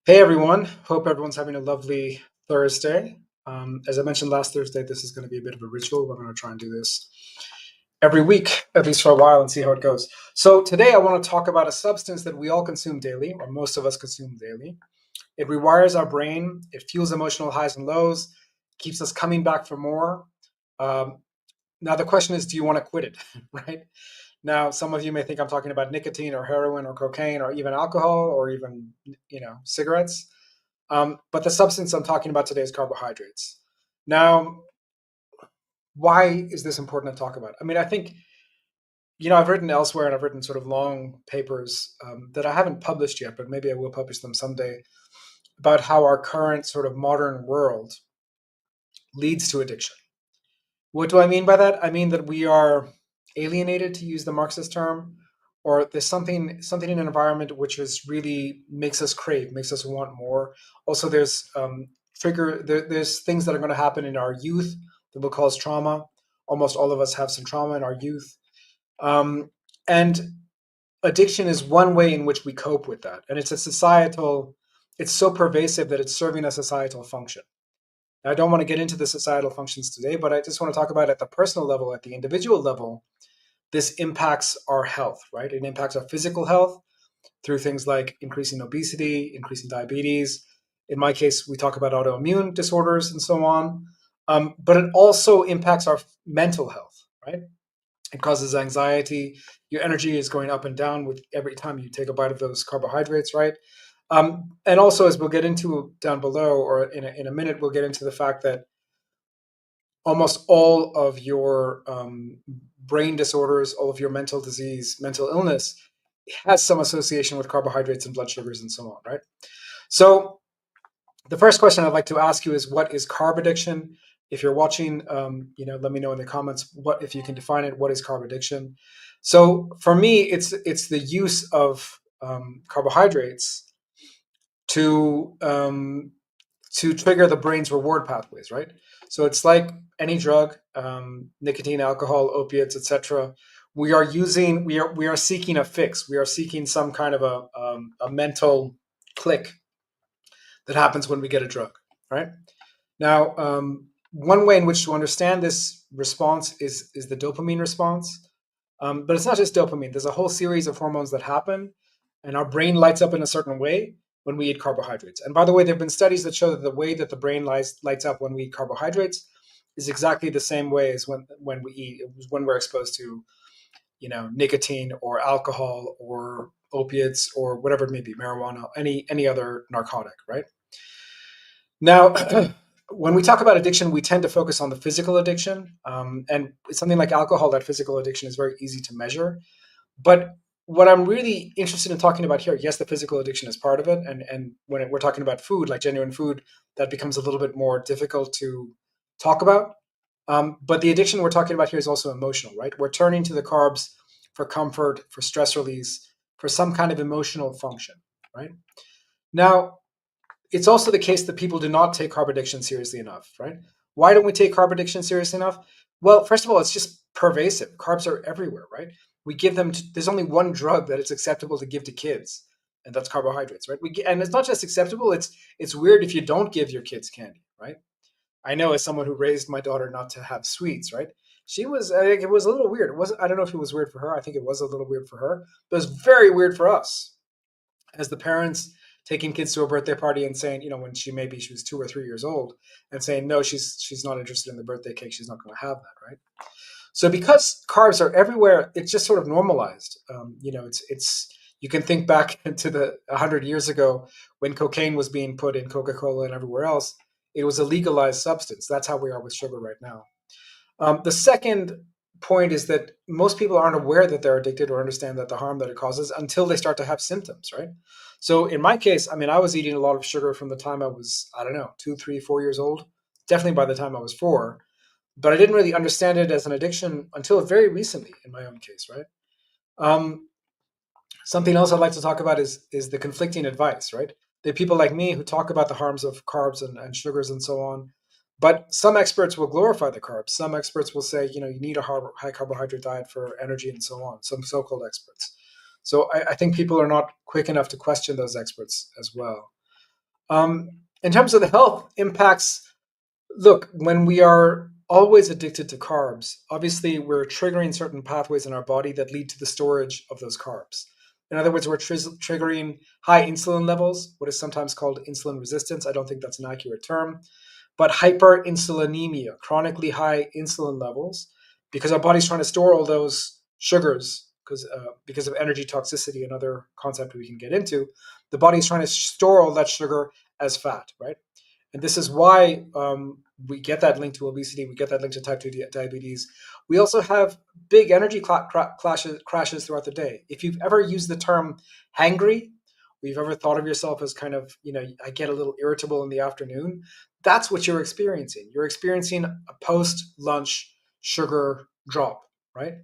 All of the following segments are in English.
Hey everyone, hope everyone's having a lovely Thursday. As I mentioned last Thursday, this is going to be a bit of a ritual. We're going to try and do this every week, at least for a while, and see how it goes. So, today I want to talk about a substance that we all consume daily, or most of us consume daily. It rewires our brain, it fuels emotional highs and lows, keeps us coming back for more. Um, Now, the question is, do you want to quit it, right? Now, some of you may think I'm talking about nicotine or heroin or cocaine or even alcohol or even, cigarettes. But the substance I'm talking about today is carbohydrates. Now, why is this important to talk about? I mean, I think, I've written elsewhere and I've written sort of long papers that I haven't published yet, but maybe I will publish them someday about how our current sort of modern world leads to addiction. What do I mean by that? I mean that we are alienated, to use the Marxist term, or there's something in an environment which is really makes us crave, makes us want more. Also, there's things that are going to happen in our youth that will cause trauma. Almost all of us have some trauma in our youth, and addiction is one way in which we cope with that. And it's a societal. It's so pervasive that it's serving a societal function. I don't want to get into the societal functions today, but I just want to talk about at the personal level, at the individual level, this impacts our health, right? It impacts our physical health through things like increasing obesity, increasing diabetes. In my case, we talk about autoimmune disorders and so on. But it also impacts our mental health, right? It causes anxiety. Your energy is going up and down with every time you take a bite of those carbohydrates, right? And also, as we'll get into down below, or in a minute, we'll get into the fact that almost all of your brain disorders, all of your mental disease, mental illness has some association with carbohydrates and blood sugars and so on, right? So the first question I'd like to ask you is, what is carb addiction? If you're watching, let me know in the comments what if you can define it. What is carb addiction? So for me, it's the use of carbohydrates to trigger the brain's reward pathways, right? So it's like any drug, nicotine, alcohol, opiates, etc. We are seeking a fix. We are seeking some kind of a mental click that happens when we get a drug, right? Now, one way in which to understand this response is the dopamine response. But it's not just dopamine. There's a whole series of hormones that happen, and our brain lights up in a certain way when we eat carbohydrates. And by the way, there have been studies that show that the way that the brain lights up when we eat carbohydrates is exactly the same way as when we're exposed to nicotine or alcohol or opiates or whatever it may be, marijuana, any other narcotic, right? Now, when we talk about addiction, we tend to focus on the physical addiction, and something like alcohol, that physical addiction is very easy to measure. But what I'm really interested in talking about here, yes, the physical addiction is part of it, and when we're talking about food, like genuine food, that becomes a little bit more difficult to talk about. But the addiction we're talking about here is also emotional, right? We're turning to the carbs for comfort, for stress release, for some kind of emotional function, right? Now, it's also the case that people do not take carb addiction seriously enough, right? Why don't we take carb addiction seriously enough? Well, first of all, it's just pervasive. Carbs are everywhere, right? We give them. There's only one drug that it's acceptable to give to kids, and that's carbohydrates, right? And it's not just acceptable. It's weird if you don't give your kids candy, right? I know as someone who raised my daughter not to have sweets, right? She was. I think it was a little weird. It wasn't. I don't know if it was weird for her. I think it was a little weird for her, but it was very weird for us as the parents taking kids to a birthday party and saying, when she was 2 or 3 years old, and saying no, she's not interested in the birthday cake. She's not going to have that, right? So because carbs are everywhere, it's just sort of normalized. It's you can think back to the 100 years ago when cocaine was being put in Coca-Cola and everywhere else. It was a legalized substance. That's how we are with sugar right now. The second point is that most people aren't aware that they're addicted or understand that the harm that it causes until they start to have symptoms, right? So in my case, I mean, I was eating a lot of sugar from the time I was, I don't know, 2, 3, 4 years old. Definitely by the time I was 4, but I didn't really understand it as an addiction until very recently in my own case, right? Um, Something else I'd like to talk about is the conflicting advice, right? There are people like me who talk about the harms of carbs and sugars and so on, but some experts will glorify the carbs. Some experts will say, you need a high carbohydrate diet for energy and so on. Some so-called experts. So I think people are not quick enough to question those experts as well. In terms of the health impacts, look, when we are always addicted to carbs, obviously we're triggering certain pathways in our body that lead to the storage of those carbs. In other words, we're triggering high insulin levels, what is sometimes called insulin resistance. I don't think that's an accurate term, but hyperinsulinemia, chronically high insulin levels, because our body's trying to store all those sugars because of energy toxicity, another concept we can get into. The body's trying to store all that sugar as fat, right? And this is why we get that link to obesity. We get that link to type 2 diabetes. We also have big energy crashes throughout the day. If you've ever used the term hangry, or you've ever thought of yourself as kind of, I get a little irritable in the afternoon, that's what you're experiencing. You're experiencing a post lunch sugar drop, right?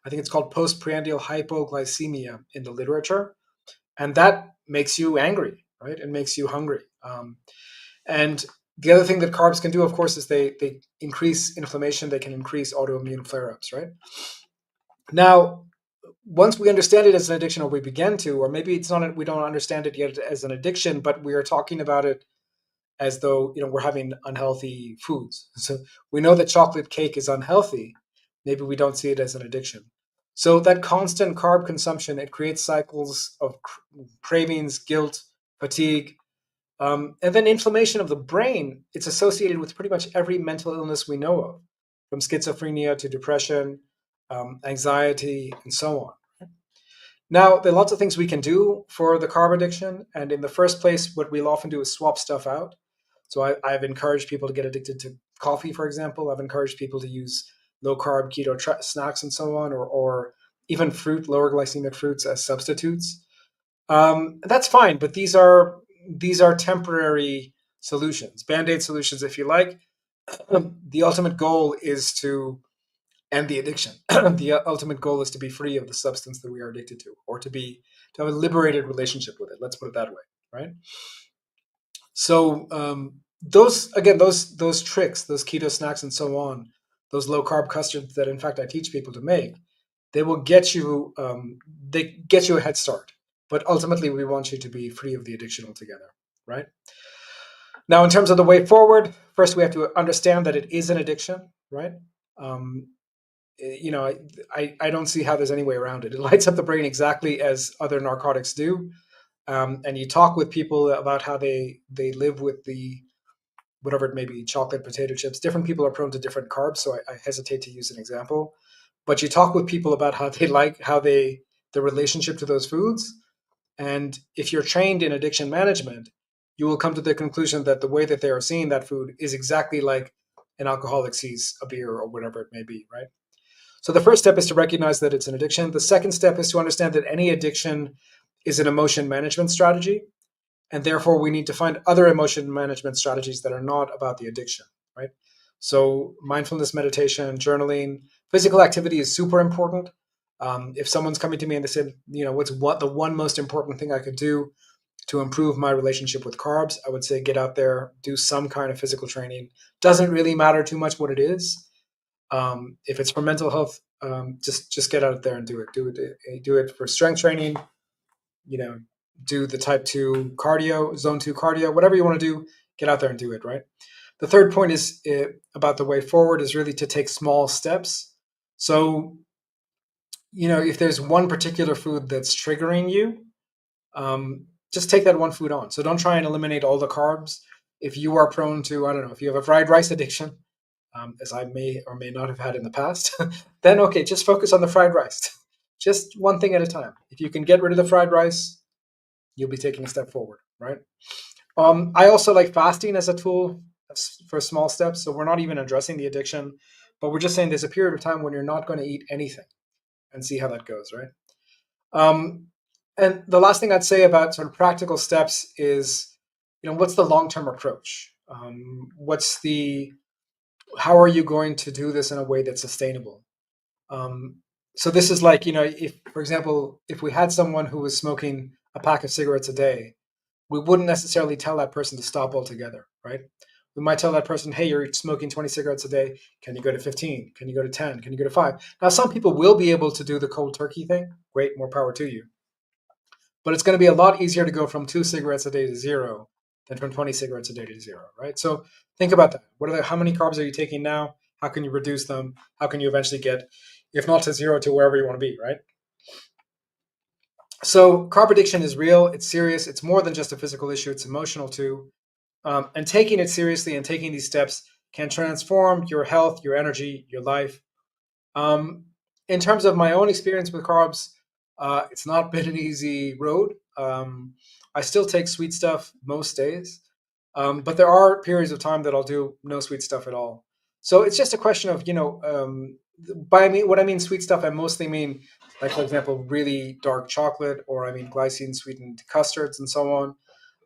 I think it's called postprandial hypoglycemia in the literature. And that makes you angry, right? It makes you hungry. And the other thing that carbs can do, of course, is they increase inflammation. They can increase autoimmune flare-ups, right? Now, once we understand it as an addiction, or we begin to, or maybe it's not, we don't understand it yet as an addiction, but we are talking about it as though we're having unhealthy foods. So we know that chocolate cake is unhealthy. Maybe we don't see it as an addiction. So that constant carb consumption, it creates cycles of cravings, guilt, fatigue, and then inflammation of the brain. It's associated with pretty much every mental illness we know of, from schizophrenia to depression, anxiety, and so on. Now, there are lots of things we can do for the carb addiction. And in the first place, what we'll often do is swap stuff out. So I've encouraged people to get addicted to coffee, for example. I've encouraged people to use low carb keto snacks and so on, or even fruit, lower glycemic fruits as substitutes. That's fine, but these are temporary solutions, band-aid solutions, if you like. The ultimate goal is to end the addiction. The ultimate goal is to be free of the substance that we are addicted to, or to have a liberated relationship with it. Let's put it that way, right? So those tricks, those keto snacks, and so on, those low carb custards that in fact I teach people to make, they will get you they get you a head start. But ultimately, we want you to be free of the addiction altogether, right? Now, in terms of the way forward, first we have to understand that it is an addiction, right? Um, I don't see how there's any way around it. It lights up the brain exactly as other narcotics do. And you talk with people about how they live with the whatever it may be, chocolate, potato chips. Different people are prone to different carbs, so I hesitate to use an example. But you talk with people about how they like how they the relationship to those foods, and if you're trained in addiction management, you will come to the conclusion that the way that they are seeing that food is exactly like an alcoholic sees a beer or whatever it may be, right? So the first step is to recognize that it's an addiction. The second step is to understand that any addiction is an emotion management strategy, and therefore we need to find other emotion management strategies that are not about the addiction, right? So mindfulness, meditation, journaling, physical activity is super important. If someone's coming to me and they said, what's what the one most important thing I could do to improve my relationship with carbs, I would say get out there, do some kind of physical training. Doesn't really matter too much what it is. If it's for mental health, just get out there and do it. Do it for strength training. You know, do the type 2 cardio, zone 2 cardio, whatever you want to do. Get out there and do it. Right. The third point is about the way forward is really to take small steps. So, if there's one particular food that's triggering you, just take that one food on. So don't try and eliminate all the carbs. If you are prone to, I don't know, if you have a fried rice addiction, as I may or may not have had in the past, then okay, just focus on the fried rice. Just one thing at a time. If you can get rid of the fried rice, you'll be taking a step forward, right? I also like fasting as a tool for small steps. So we're not even addressing the addiction, but we're just saying there's a period of time when you're not going to eat anything and see how that goes, right? Um, and the last thing I'd say about sort of practical steps is, what's the long-term approach? How are you going to do this in a way that's sustainable? Um, so this is like, if, for example, if we had someone who was smoking a pack of cigarettes a day, we wouldn't necessarily tell that person to stop altogether, right? We might tell that person, hey, you're smoking 20 cigarettes a day. Can you go to 15? Can you go to 10? Can you go to 5? Now, some people will be able to do the cold turkey thing. Great, more power to you. But it's going to be a lot easier to go from 2 cigarettes a day to 0 than from 20 cigarettes a day to zero, right? So think about that. How many carbs are you taking now? How can you reduce them? How can you eventually get, if not to zero, to wherever you want to be, right? So carb addiction is real. It's serious. It's more than just a physical issue. It's emotional too. And taking it seriously and taking these steps can transform your health, your energy, your life. Um, in terms of my own experience with carbs, it's not been an easy road. I still take sweet stuff most days, but there are periods of time that I'll do no sweet stuff at all. So it's just a question of, by me, what I mean sweet stuff, I mostly mean, like, for example, really dark chocolate, or I mean glycine sweetened custards and so on.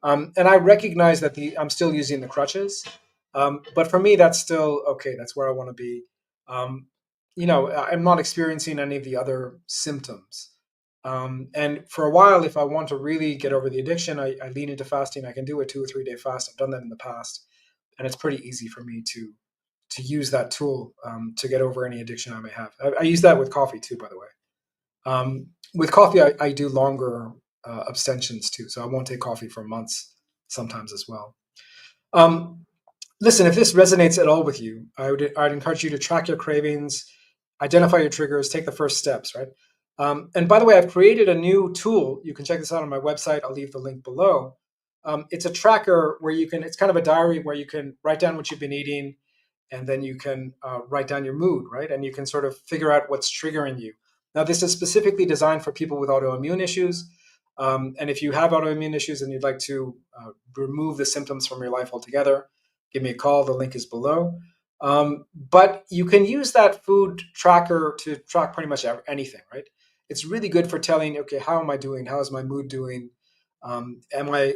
And I recognize that I'm still using the crutches, but for me, that's still okay. That's where I want to be. Um, I'm not experiencing any of the other symptoms. And for a while, if I want to really get over the addiction, I lean into fasting. I can do a 2 or 3 day fast. I've done that in the past, and it's pretty easy for me to use that tool to get over any addiction I may have. I use that with coffee too, by the way. With coffee, I do longer abstentions too, so I won't take coffee for months sometimes as well. Um, Listen, if this resonates at all with you, I'd encourage you to track your cravings, identify your triggers, take the first steps, right? And by the way, I've created a new tool. You can check this out on my website. I'll leave the link below. It's a tracker where it's kind of a diary where you can write down what you've been eating, and then you can write down your mood, right? And you can sort of figure out what's triggering you. Now, this is specifically designed for people with autoimmune issues. And if you have autoimmune issues and you'd like to remove the symptoms from your life altogether, give me a call. The link is below. But you can use that food tracker to track pretty much anything, right? It's really good for telling, okay, how am I doing? How is my mood doing? Am I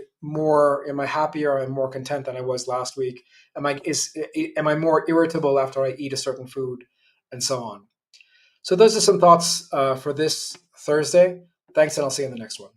happier? Am I more content than I was last week? Am I more irritable after I eat a certain food, and so on? So those are some thoughts for this Thursday. Thanks, and I'll see you in the next one.